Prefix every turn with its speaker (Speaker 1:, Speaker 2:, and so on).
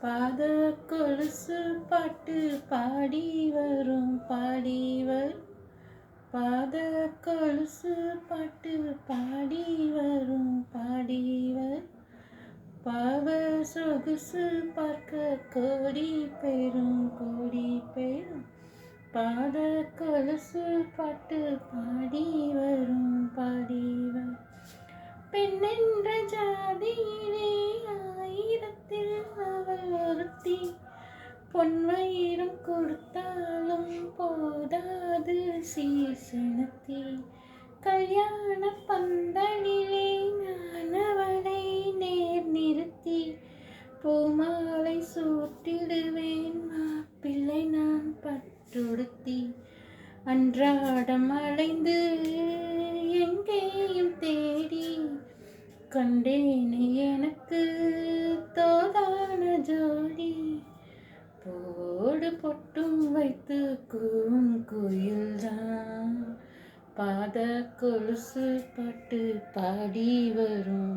Speaker 1: பாத கொலுசு பாட்டு பாடி வரும் பாடி வரும். பாத கொலுசு பாட்டு பாடி வரும் பாடி வரும். பாவ சொகுசு பார்க்க கோடி பெரும் கோடி பெரும். பாத கொலுசு பாட்டு பாடி வரும் பாடி வரும். பெண்ணென்ற ஜாதியிலே ஆயிரத்தில் அவள் ஒருத்தி. பொன்வயிரம் கொடுத்தாலும் போதாது சீசனத்தி. கல்யாண பந்தலிலே நான் அவளை நேர் நிறுத்தி. பூமாலை சூட்டிடுவேன் மாப்பிள்ளை நான் பட்டுடுத்தி. அன்றாடம் அலைந்து எங்கேயும் தேடி கண்டேனே எனக்கு தோதான ஜோடி. போடு பொட்டும் வைத்து கூவும் குயில்தான் பாத கொலுசு பாட்டு பாடி வரும்.